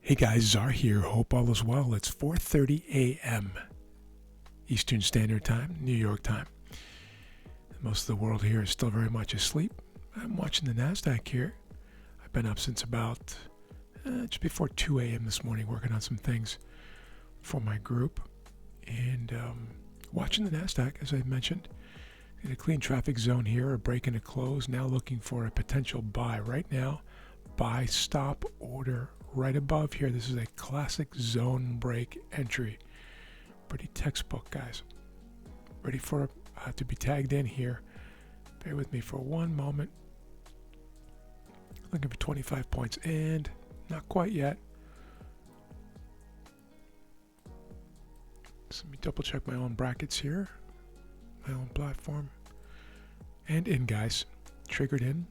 Hey guys, Czar here. Hope all is well. It's 4:30 a.m. Eastern Standard Time, New York time. Most of the world here is still very much asleep. I'm watching the NASDAQ here. I've been up since about just before 2 a.m. this morning working on some things for my group. And watching the NASDAQ, as I mentioned, in a clean traffic zone here, a break and a close. Now looking for a potential buy. Right now, buy stop order right above here. This is a classic zone break entry. Pretty textbook, guys. Ready for to be tagged in here. Bear with me for one moment. Looking for 25 points and not quite yet. So let me double check my own brackets here. My own platform. And in, guys. Triggered in.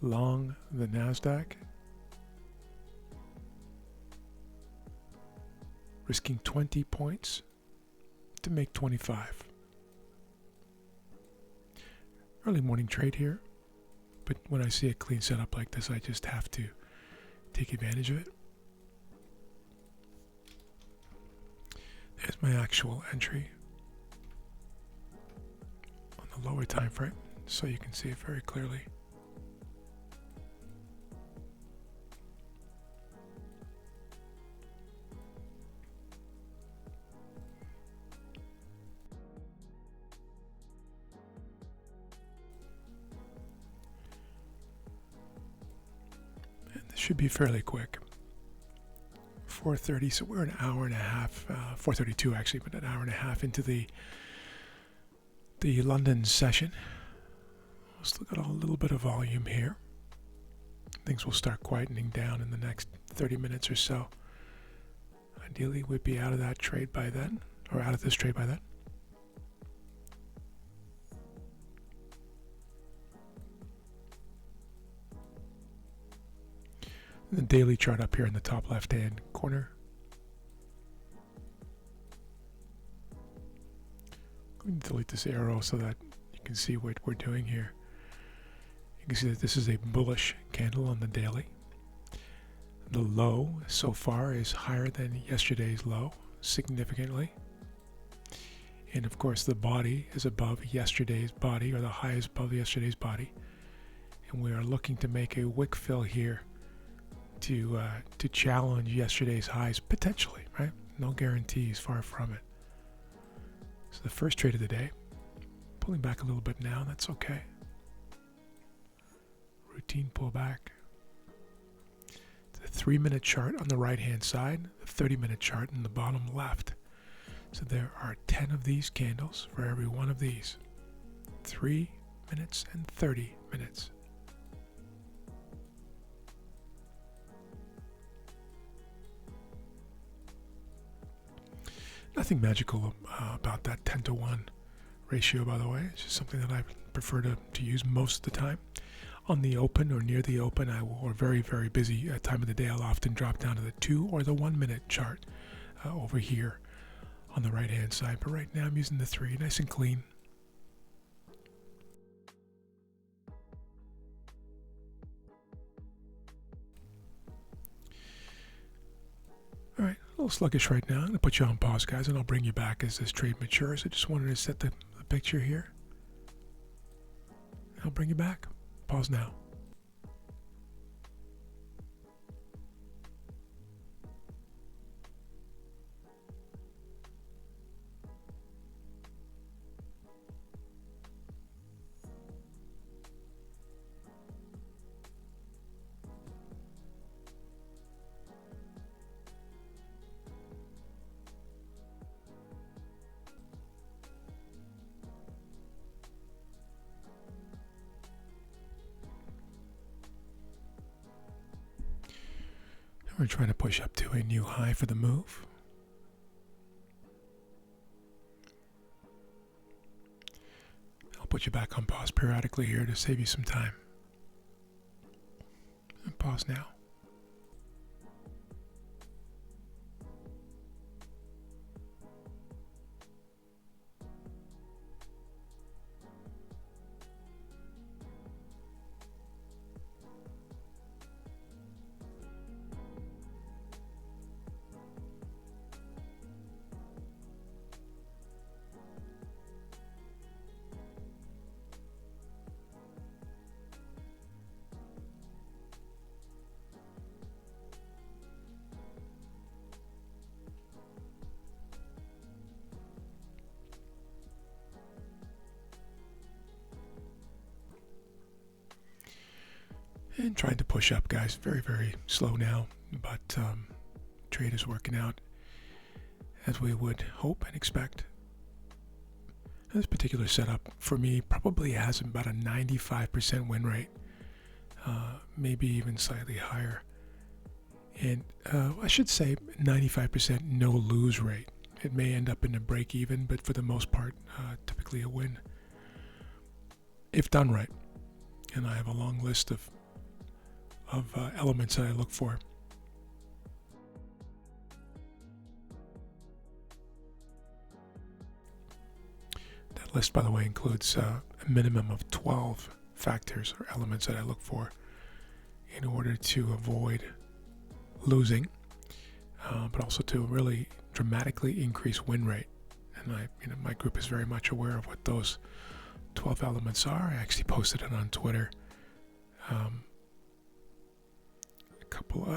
Long the NASDAQ. Risking 20 points to make 25. Early morning trade here, but when I see a clean setup like this, I just have to take advantage of it. There's my actual entry on the lower time frame, so you can see it very clearly. Should be fairly quick. 4:30, so we're an hour and a half, 4:32 actually, but an hour and a half into the London session. We'll still got a little bit of volume here. Things will start quietening down in the next 30 minutes or so. Ideally, we'd be out of that trade by then, or out of this trade by then. The daily chart up here in the top left-hand corner. I'm going to delete this arrow so that you can see what we're doing here. You can see that this is a bullish candle on the daily. The low so far is higher than yesterday's low, significantly. And of course the body is above yesterday's body, or the high is above yesterday's body. And we are looking to make a wick fill here to challenge yesterday's highs, potentially, right? No guarantees, far from it. So the first trade of the day, pulling back a little bit now, that's okay. Routine pullback. The 3-minute chart on the right-hand side, the 30-minute chart in the bottom left. So there are 10 of these candles for every one of these. 3 minutes and 30 minutes. Nothing magical about that 10-to-1 ratio, by the way. It's just something that I prefer to use most of the time. On the open or near the open, or very, very busy time of the day, I'll often drop down to the 2 or the 1 minute chart over here on the right-hand side. But right now I'm using the 3, nice and clean. All right, a little sluggish right now. I'm going to put you on pause, guys, and I'll bring you back as this trade matures. I just wanted to set the picture here. I'll bring you back. Pause now. We're trying to push up to a new high for the move. I'll put you back on pause periodically here to save you some time. And pause now. And trying to push up, guys. Very, very slow now, but trade is working out as we would hope and expect. This particular setup for me probably has about a 95% win rate, maybe even slightly higher. And I should say 95% no lose rate. It may end up in a break even, but for the most part, typically a win if done right. And I have a long list of elements that I look for. That list, by the way, includes a minimum of 12 factors or elements that I look for in order to avoid losing, but also to really dramatically increase win rate. And my group is very much aware of what those 12 elements are. I actually posted it on Twitter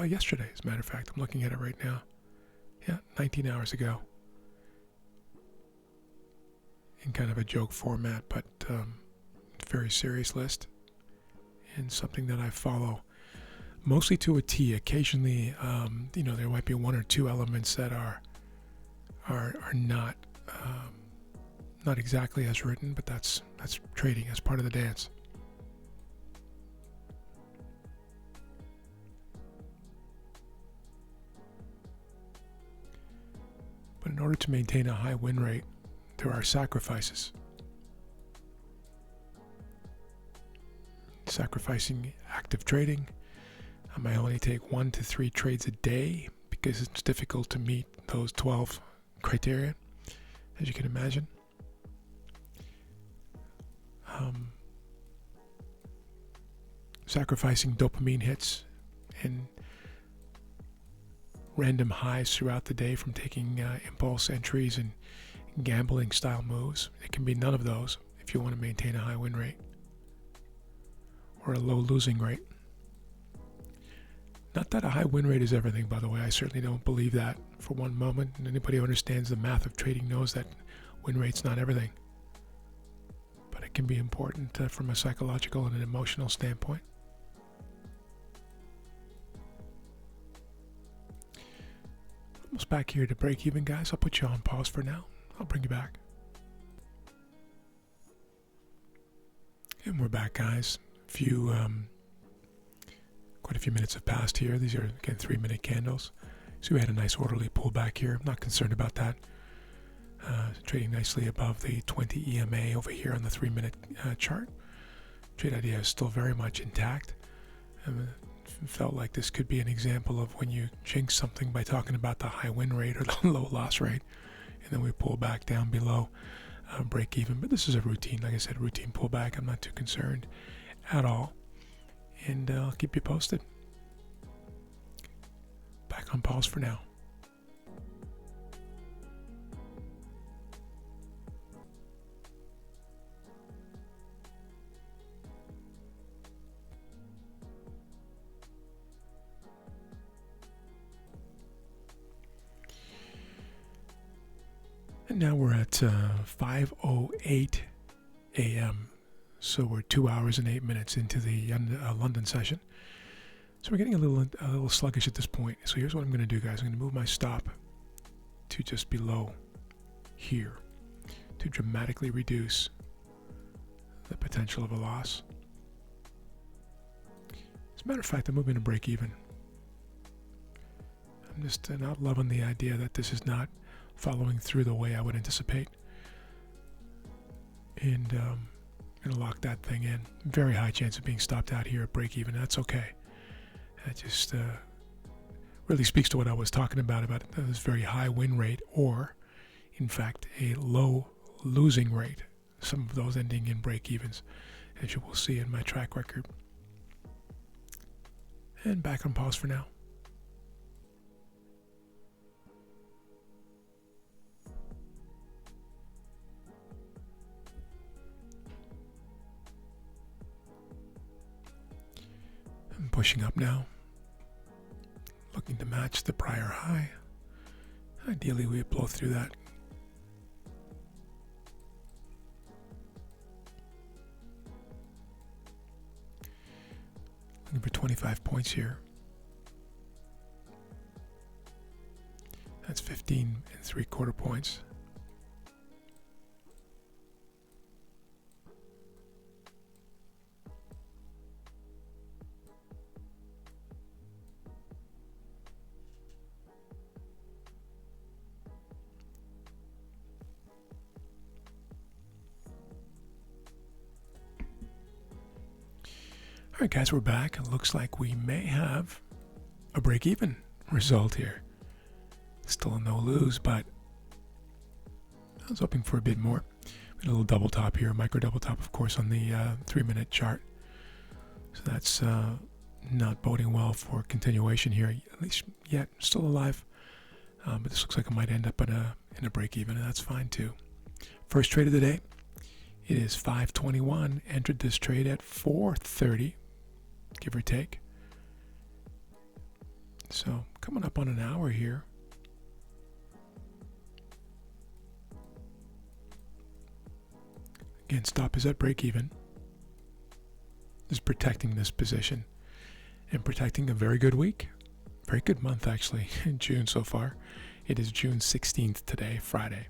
yesterday, as a matter of fact. I'm looking at it right now. Yeah, 19 hours ago. In kind of a joke format, but very serious list, and something that I follow mostly to a T. Occasionally, there might be one or two elements that are not not exactly as written, but that's trading as part of the dance. But in order to maintain a high win rate, there are sacrifices. Sacrificing active trading. I might only take 1 to 3 trades a day because it's difficult to meet those 12 criteria, as you can imagine. Sacrificing dopamine hits and random highs throughout the day from taking impulse entries and gambling style moves. It can be none of those if you want to maintain a high win rate or a low losing rate. Not that a high win rate is everything, by the way. I certainly don't believe that for one moment. And anybody who understands the math of trading knows that win rate's not everything. But it can be important from a psychological and an emotional standpoint. Almost back here to break even, guys. I'll put you on pause for now. I'll bring you back. And we're back, guys. Quite a few minutes have passed here. These are, again, 3-minute candles. So we had a nice orderly pullback here. I'm not concerned about that. Trading nicely above the 20 EMA over here on the 3-minute chart. Trade idea is still very much intact. Felt like this could be an example of when you jinx something by talking about the high win rate or the low loss rate, and then we pull back down below break even. But this is a routine, like I said, routine pullback. I'm not too concerned at all, and I'll keep you posted. Back on pause for now. And now we're at 5:08 a.m. So we're 2 hours and 8 minutes into the London session. So we're getting a little sluggish at this point. So here's what I'm going to do, guys. I'm going to move my stop to just below here to dramatically reduce the potential of a loss. As a matter of fact, I'm moving to break even. I'm just not loving the idea that this is not following through the way I would anticipate. And I'm going to lock that thing in. Very high chance of being stopped out here at break even. That's okay. That just really speaks to what I was talking about this very high win rate, or in fact a low losing rate. Some of those ending in break evens, as you will see in my track record. And back on pause for now. I'm pushing up now, looking to match the prior high. Ideally, we blow through that. Looking for 25 points here. That's 15 3/4 points. All right, guys, we're back. It looks like we may have a break-even result here. Still a no-lose, but I was hoping for a bit more. We had a little double top here, micro double top, of course, on the 3-minute chart. So that's not boding well for continuation here, at least yet. Still alive, but this looks like it might end up in a break-even, and that's fine too. First trade of the day. It is 5:21. Entered this trade at 4:30. Give or take. So coming up on an hour here. Again, stop is at break even. Just protecting this position and protecting a very good week. Very good month, actually, in June so far. It is June 16th today, Friday.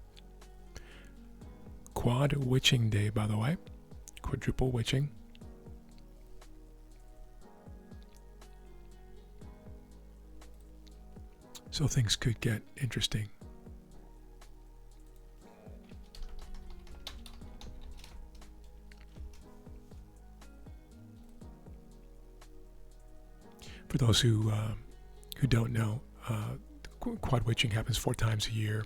Quad witching day, by the way. Quadruple witching. So things could get interesting. For those who don't know, quad witching happens 4 times a year,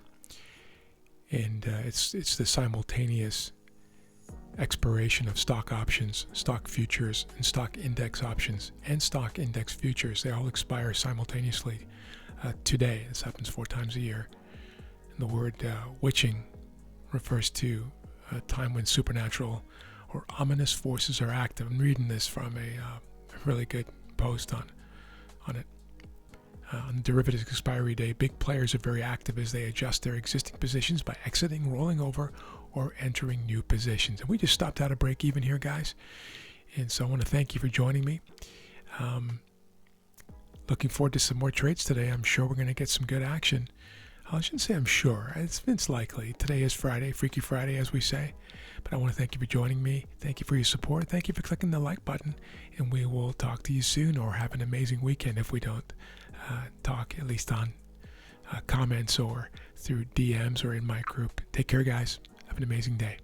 and it's the simultaneous expiration of stock options, stock futures, and stock index options, and stock index futures. They all expire simultaneously today. This happens 4 times a year. And the word witching refers to a time when supernatural or ominous forces are active. I'm reading this from a really good post on it. On derivatives expiry day, big players are very active as they adjust their existing positions by exiting, rolling over, or entering new positions. And we just stopped out of break even here, guys. And so I want to thank you for joining me. Looking forward to some more trades today. I'm sure we're going to get some good action. I shouldn't say I'm sure. It's likely. Today is Friday, Freaky Friday, as we say. But I want to thank you for joining me. Thank you for your support. Thank you for clicking the like button. And we will talk to you soon, or have an amazing weekend if we don't talk, at least on comments or through DMs or in my group. Take care, guys. Have an amazing day.